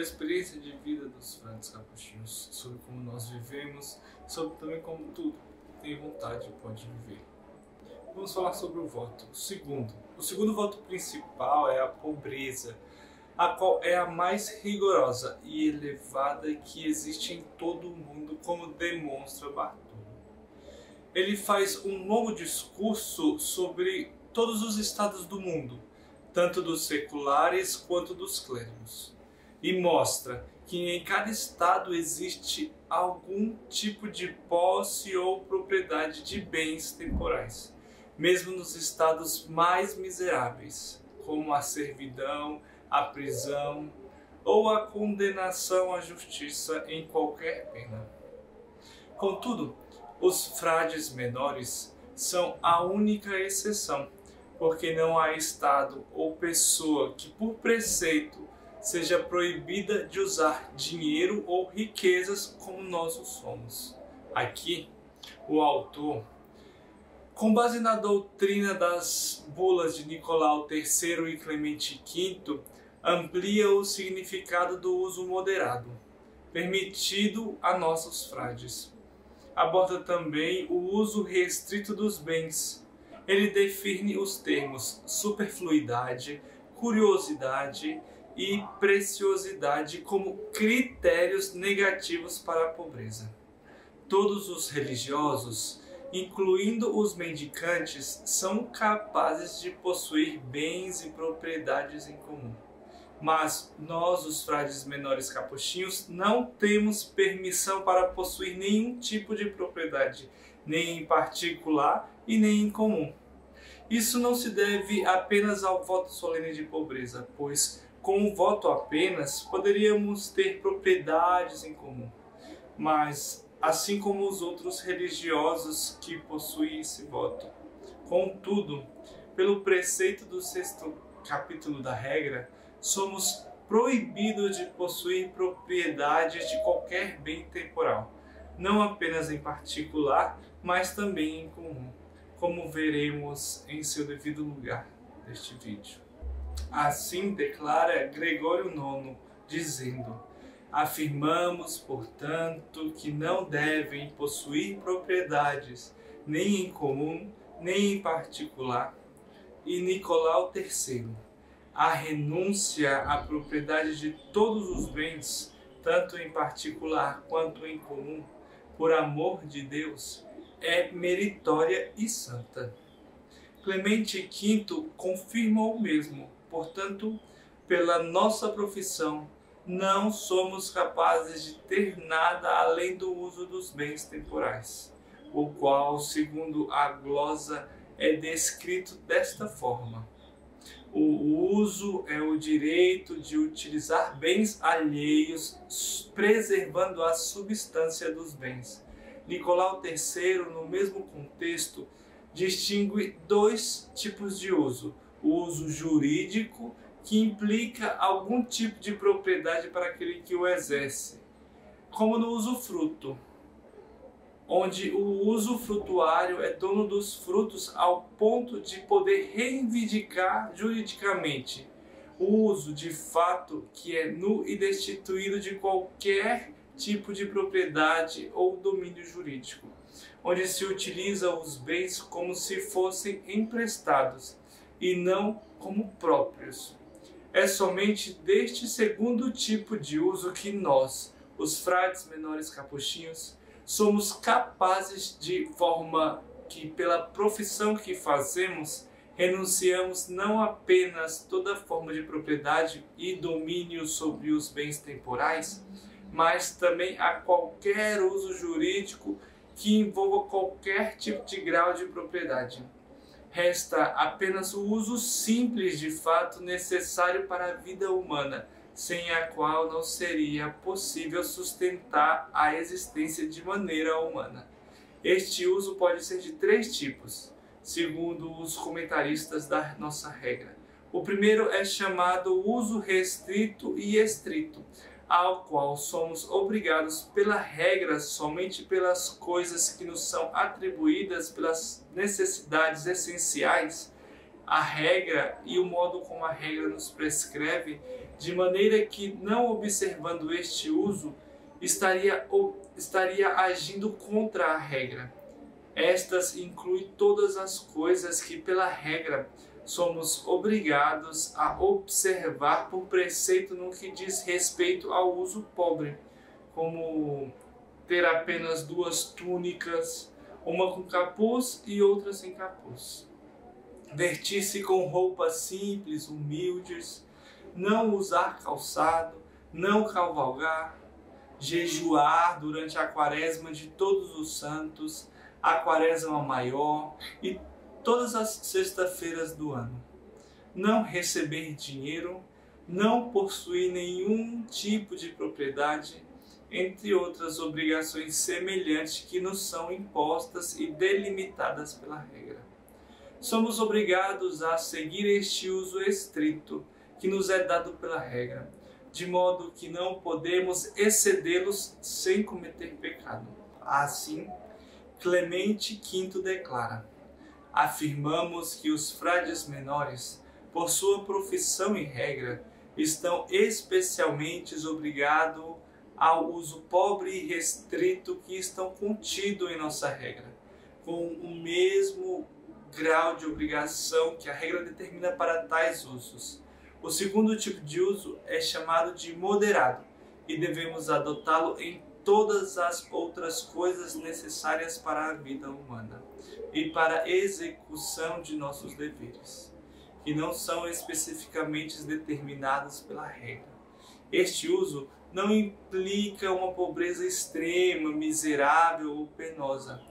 sobre a experiência de vida dos frades capuchinhos, sobre como nós vivemos, sobre também como tudo tem vontade e pode viver. Vamos falar sobre o voto. O segundo voto principal é a pobreza, a qual é a mais rigorosa e elevada que existe em todo o mundo, como demonstra Bartolo. Ele faz um longo discurso sobre todos os estados do mundo, tanto dos seculares quanto dos clérigos, e mostra que em cada estado existe algum tipo de posse ou propriedade de bens temporais, mesmo nos estados mais miseráveis, como a servidão, a prisão ou a condenação à justiça em qualquer pena. Contudo, os frades menores são a única exceção, porque não há estado ou pessoa que por preceito seja proibida de usar dinheiro ou riquezas como nós o somos. Aqui, o autor, com base na doutrina das bulas de Nicolau III e Clemente V, amplia o significado do uso moderado, permitido a nossos frades. Aborda também o uso restrito dos bens. Ele define os termos superfluidade, curiosidade e preciosidade como critérios negativos para a pobreza. Todos os religiosos, incluindo os mendicantes, são capazes de possuir bens e propriedades em comum. Mas nós, os frades menores capuchinhos, não temos permissão para possuir nenhum tipo de propriedade, nem em particular e nem em comum. Isso não se deve apenas ao voto solene de pobreza, pois com o voto apenas poderíamos ter propriedades em comum, mas assim como os outros religiosos que possuem esse voto. Contudo, pelo preceito do 6º capítulo da regra, somos proibidos de possuir propriedades de qualquer bem temporal, não apenas em particular, mas também em comum, como veremos em seu devido lugar deste vídeo. Assim declara Gregório IX, dizendo: afirmamos, portanto, que não devem possuir propriedades, nem em comum, nem em particular. E Nicolau III: a renúncia à propriedade de todos os bens, tanto em particular quanto em comum, por amor de Deus, é meritória e santa. Clemente V confirma o mesmo. Portanto, pela nossa profissão, não somos capazes de ter nada além do uso dos bens temporais, o qual, segundo a glosa, é descrito desta forma: o uso é o direito de utilizar bens alheios, preservando a substância dos bens. Nicolau III, no mesmo contexto, distingue dois tipos de uso: o uso jurídico, que implica algum tipo de propriedade para aquele que o exerce, como no usufruto, onde o usufrutuário é dono dos frutos ao ponto de poder reivindicar juridicamente o uso de fato, que é nu e destituído de qualquer tipo de propriedade ou domínio jurídico, onde se utiliza os bens como se fossem emprestados e não como próprios. É somente deste segundo tipo de uso que nós, os frades menores capuchinhos, somos capazes, de forma que, pela profissão que fazemos, renunciamos não apenas toda forma de propriedade e domínio sobre os bens temporais, mas também a qualquer uso jurídico que envolva qualquer tipo de grau de propriedade. Resta apenas o uso simples de fato necessário para a vida humana, sem a qual não seria possível sustentar a existência de maneira humana. Este uso pode ser de 3 tipos, segundo os comentaristas da nossa regra. O primeiro é chamado uso restrito e estrito, ao qual somos obrigados pela regra somente pelas coisas que nos são atribuídas pelas necessidades essenciais. A regra e o modo como a regra nos prescreve de maneira que, não observando este uso, estaria agindo contra a regra. Estas incluem todas as coisas que, pela regra, somos obrigados a observar por preceito no que diz respeito ao uso pobre, como ter apenas 2 túnicas, uma com capuz e outra sem capuz. Vestir-se com roupas simples, humildes, não usar calçado, não cavalgar, jejuar durante a quaresma de todos os santos, a quaresma maior e todas as sextas-feiras do ano. Não receber dinheiro, não possuir nenhum tipo de propriedade, entre outras obrigações semelhantes que nos são impostas e delimitadas pela regra. Somos obrigados a seguir este uso estrito que nos é dado pela regra, de modo que não podemos excedê-los sem cometer pecado. Assim, Clemente V declara: afirmamos que os frades menores, por sua profissão e regra, estão especialmente obrigados ao uso pobre e restrito que estão contidos em nossa regra, com o mesmo grau de obrigação que a regra determina para tais usos. O segundo tipo de uso é chamado de moderado e devemos adotá-lo em todas as outras coisas necessárias para a vida humana e para a execução de nossos deveres, que não são especificamente determinados pela regra. Este uso não implica uma pobreza extrema, miserável ou penosa,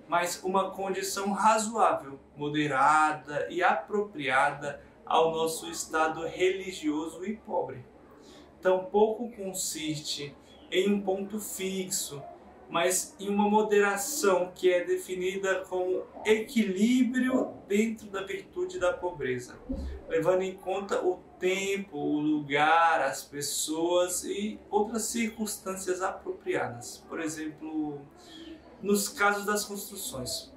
mas uma condição razoável, moderada e apropriada ao nosso estado religioso e pobre. Tampouco consiste em um ponto fixo, mas em uma moderação que é definida como equilíbrio dentro da virtude da pobreza, levando em conta o tempo, o lugar, as pessoas e outras circunstâncias apropriadas. Por exemplo, nos casos das construções,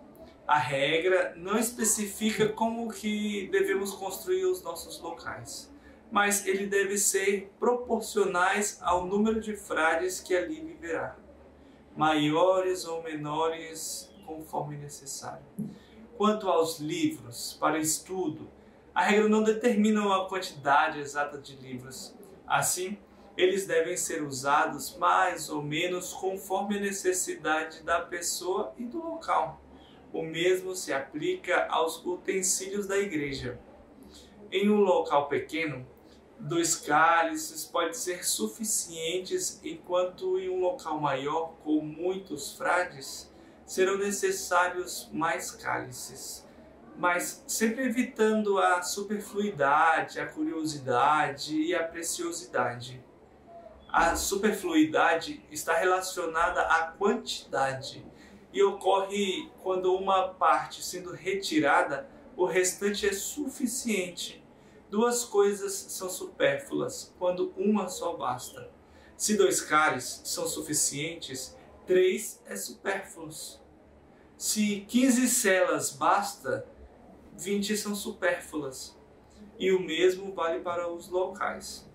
a regra não especifica como que devemos construir os nossos locais, mas ele deve ser proporcionais ao número de frades que ali viverá, maiores ou menores conforme necessário. Quanto aos livros para estudo, a regra não determina a quantidade exata de livros. Assim, eles devem ser usados mais ou menos conforme a necessidade da pessoa e do local. O mesmo se aplica aos utensílios da igreja. Em um local pequeno, 2 cálices podem ser suficientes, enquanto em um local maior, com muitos frades, serão necessários mais cálices, mas sempre evitando a superfluidade, a curiosidade e a preciosidade. A superfluidade está relacionada à quantidade e ocorre quando uma parte sendo retirada, o restante é suficiente. 2 coisas são supérfluas, quando uma só basta. Se 2 cálices são suficientes, 3 é supérfluos. Se 15 celas basta, 20 são supérfluas. E o mesmo vale para os locais.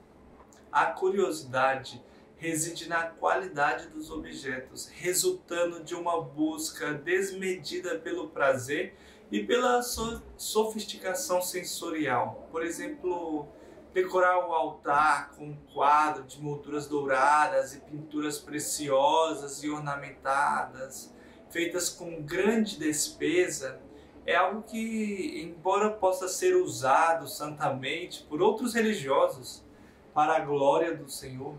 A curiosidade reside na qualidade dos objetos, resultando de uma busca desmedida pelo prazer e pela sofisticação sensorial. Por exemplo, decorar o altar com um quadro de molduras douradas e pinturas preciosas e ornamentadas, feitas com grande despesa, é algo que, embora possa ser usado santamente por outros religiosos para a glória do Senhor,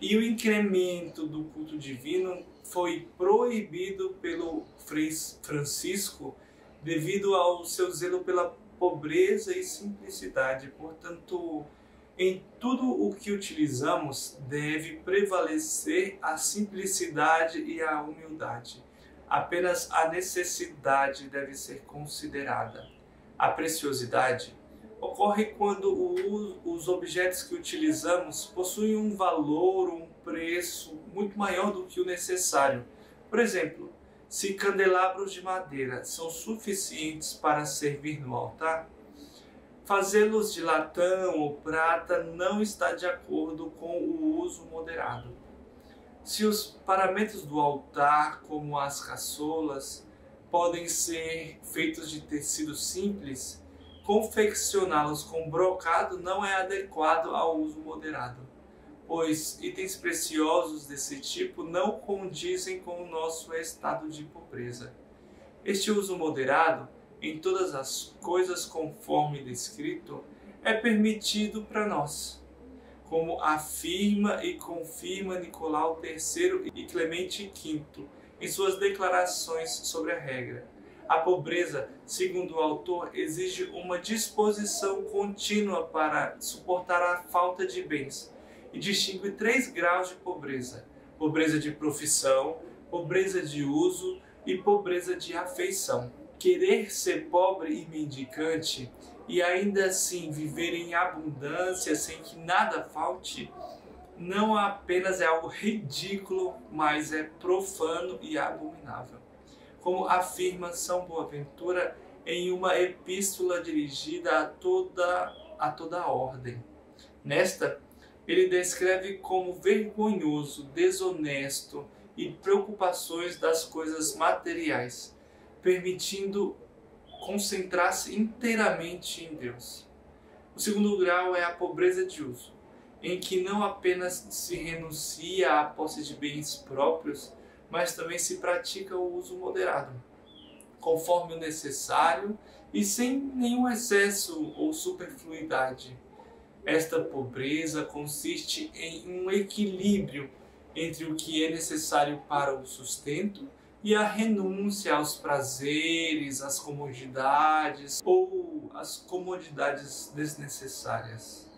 e o incremento do culto divino foi proibido pelo Frei Francisco devido ao seu zelo pela pobreza e simplicidade. Portanto, em tudo o que utilizamos deve prevalecer a simplicidade e a humildade. Apenas a necessidade deve ser considerada. A preciosidade ocorre quando os objetos que utilizamos possuem um valor, um preço muito maior do que o necessário. Por exemplo, se candelabros de madeira são suficientes para servir no altar, Fazê-los de latão ou prata não está de acordo com o uso moderado. Se os paramentos do altar, como as caçolas, podem ser feitos de tecido simples, confeccioná-los com brocado não é adequado ao uso moderado, pois itens preciosos desse tipo não condizem com o nosso estado de pobreza. Este uso moderado, em todas as coisas conforme descrito, é permitido para nós, como afirma e confirma Nicolau III e Clemente V em suas declarações sobre a regra. A pobreza, segundo o autor, exige uma disposição contínua para suportar a falta de bens e distingue 3 graus de pobreza: pobreza de profissão, pobreza de uso e pobreza de afeição. Querer ser pobre e mendicante e ainda assim viver em abundância sem que nada falte, não apenas é algo ridículo, mas é profano e abominável. Como afirma São Boaventura em uma epístola dirigida a toda a ordem. Nesta, ele descreve como vergonhoso, desonesto e preocupações das coisas materiais, permitindo concentrar-se inteiramente em Deus. O segundo grau é a pobreza de uso, em que não apenas se renuncia à posse de bens próprios, mas também se pratica o uso moderado, conforme o necessário e sem nenhum excesso ou superfluidade. Esta pobreza consiste em um equilíbrio entre o que é necessário para o sustento e a renúncia aos prazeres, às comodidades ou às comodidades desnecessárias.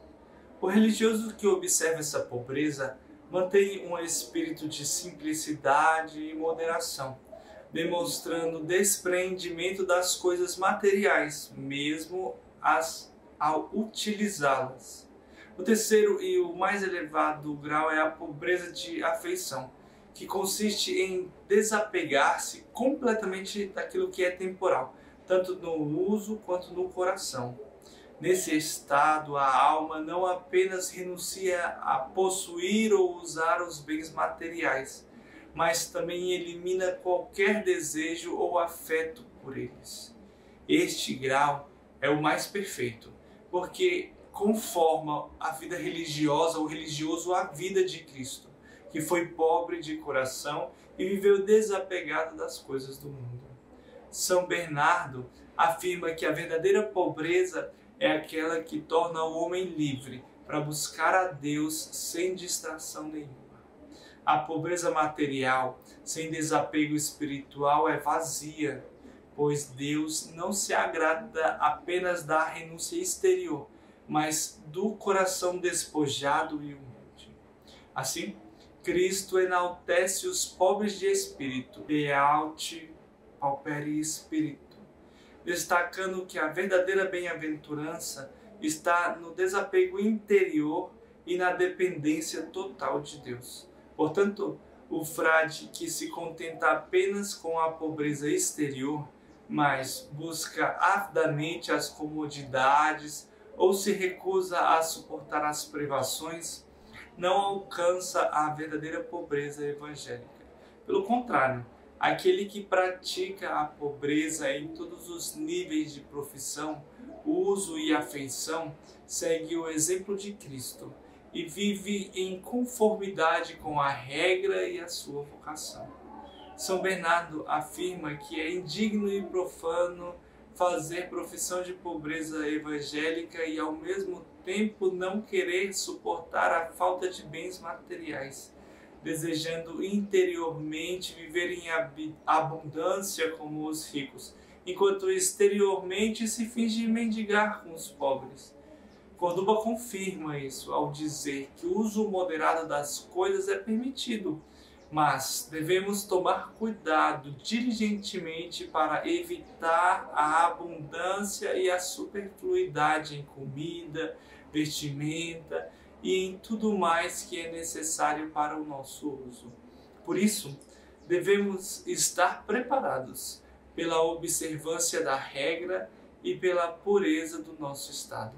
O religioso que observa essa pobreza mantém um espírito de simplicidade e moderação, demonstrando despreendimento das coisas materiais, mesmo ao utilizá-las. O terceiro e o mais elevado grau é a pobreza de afeição, que consiste em desapegar-se completamente daquilo que é temporal, tanto no uso quanto no coração. Nesse estado, a alma não apenas renuncia a possuir ou usar os bens materiais, mas também elimina qualquer desejo ou afeto por eles. Este grau é o mais perfeito, porque conforma a vida religiosa ou religioso à vida de Cristo, que foi pobre de coração e viveu desapegado das coisas do mundo. São Bernardo afirma que a verdadeira pobreza é aquela que torna o homem livre para buscar a Deus sem distração nenhuma. A pobreza material, sem desapego espiritual, é vazia, pois Deus não se agrada apenas da renúncia exterior, mas do coração despojado e humilde. Assim, Cristo enaltece os pobres de espírito, Beati pauperi spiritu, destacando que a verdadeira bem-aventurança está no desapego interior e na dependência total de Deus. Portanto, o frade que se contenta apenas com a pobreza exterior, mas busca avidamente as comodidades ou se recusa a suportar as privações, não alcança a verdadeira pobreza evangélica. Pelo contrário, aquele que pratica a pobreza em todos os níveis de profissão, uso e afeição, segue o exemplo de Cristo e vive em conformidade com a regra e a sua vocação. São Bernardo afirma que é indigno e profano fazer profissão de pobreza evangélica e ao mesmo tempo não querer suportar a falta de bens materiais, desejando interiormente viver em abundância como os ricos, enquanto exteriormente se finge mendigar com os pobres. Corduba confirma isso ao dizer que o uso moderado das coisas é permitido, mas devemos tomar cuidado diligentemente para evitar a abundância e a superfluidade em comida, vestimenta e em tudo mais que é necessário para o nosso uso. Por isso, devemos estar preparados pela observância da regra e pela pureza do nosso estado,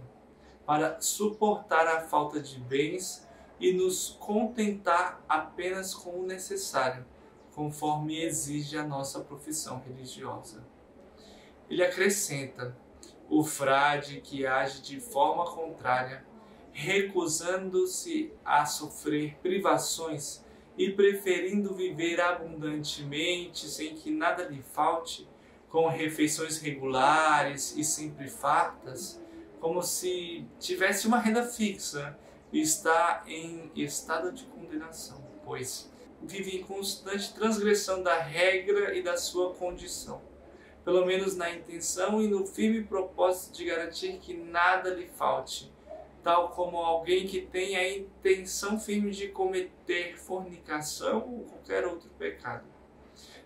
para suportar a falta de bens e nos contentar apenas com o necessário, conforme exige a nossa profissão religiosa. Ele acrescenta: o frade que age de forma contrária, recusando-se a sofrer privações e preferindo viver abundantemente sem que nada lhe falte, com refeições regulares e sempre fartas, como se tivesse uma renda fixa, está em estado de condenação, pois vive em constante transgressão da regra e da sua condição, pelo menos na intenção e no firme propósito de garantir que nada lhe falte, tal como alguém que tem a intenção firme de cometer fornicação ou qualquer outro pecado.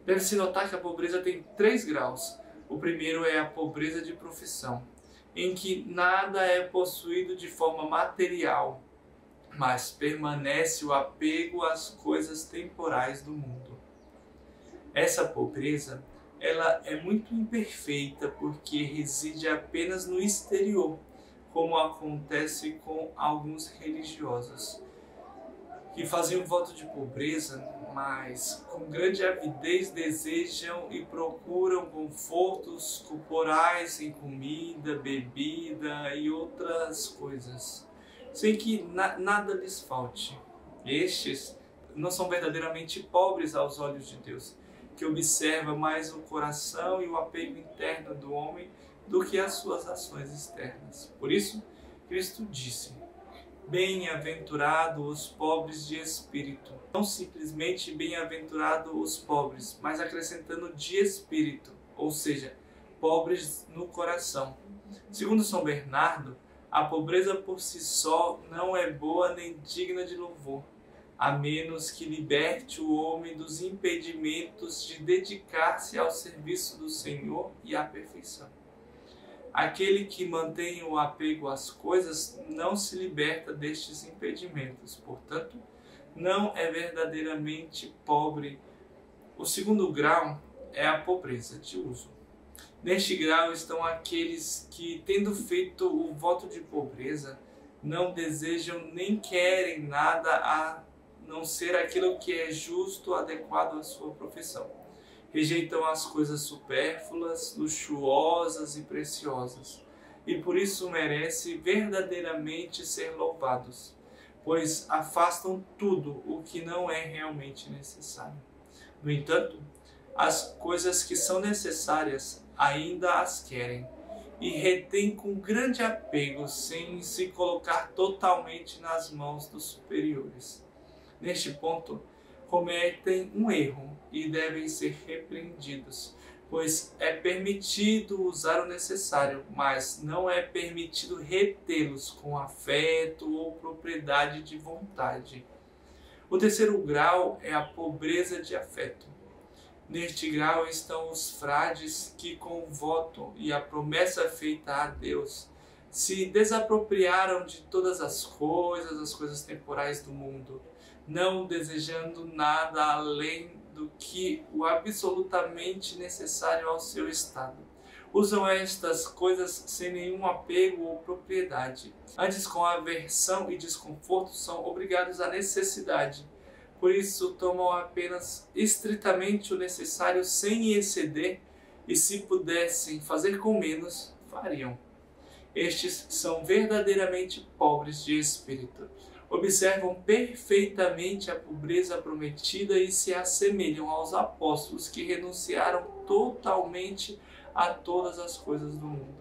Deve-se notar que a pobreza tem 3 graus. O primeiro é a pobreza de profissão, em que nada é possuído de forma material, mas permanece o apego às coisas temporais do mundo. Essa pobreza, ela é muito imperfeita porque reside apenas no exterior, como acontece com alguns religiosos, que fazem um voto de pobreza, mas com grande avidez desejam e procuram confortos corporais em comida, bebida e outras coisas, sem que nada lhes falte. Estes não são verdadeiramente pobres aos olhos de Deus, que observa mais o coração e o apego interno do homem do que as suas ações externas. Por isso, Cristo disse: bem-aventurados os pobres de espírito. Não simplesmente bem-aventurados os pobres, mas acrescentando de espírito, ou seja, pobres no coração. Segundo São Bernardo, a pobreza por si só não é boa nem digna de louvor, a menos que liberte o homem dos impedimentos de dedicar-se ao serviço do Senhor e à perfeição. Aquele que mantém o apego às coisas não se liberta destes impedimentos, portanto, não é verdadeiramente pobre. O segundo grau é a pobreza de uso. Neste grau estão aqueles que, tendo feito o voto de pobreza, não desejam nem querem nada a não ser aquilo que é justo, adequado à sua profissão. Rejeitam as coisas supérfluas, luxuosas e preciosas, e por isso merecem verdadeiramente ser louvados, pois afastam tudo o que não é realmente necessário. No entanto, as coisas que são necessárias ainda as querem, e retêm com grande apego, sem se colocar totalmente nas mãos dos superiores. Neste ponto, cometem um erro e devem ser repreendidos, pois é permitido usar o necessário, mas não é permitido retê-los com afeto ou propriedade de vontade. O terceiro grau é a pobreza de afeto. Neste grau estão os frades que, com o voto e a promessa feita a Deus, se desapropriaram de todas as coisas temporais do mundo, não desejando nada além do que o absolutamente necessário ao seu estado. Usam estas coisas sem nenhum apego ou propriedade. Antes, com aversão e desconforto, são obrigados à necessidade. Por isso, tomam apenas estritamente o necessário sem exceder, e se pudessem fazer com menos, fariam. Estes são verdadeiramente pobres de espírito. Observam perfeitamente a pobreza prometida e se assemelham aos apóstolos que renunciaram totalmente a todas as coisas do mundo.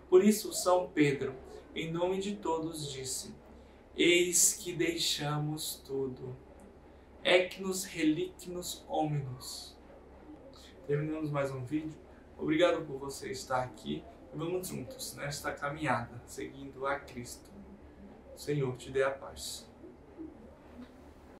Por isso, São Pedro, em nome de todos, disse: eis que deixamos tudo. Ecnos relicnos hominos. Terminamos mais um vídeo. Obrigado por você estar aqui. E vamos juntos nesta caminhada, seguindo a Cristo. O Senhor te dê a paz.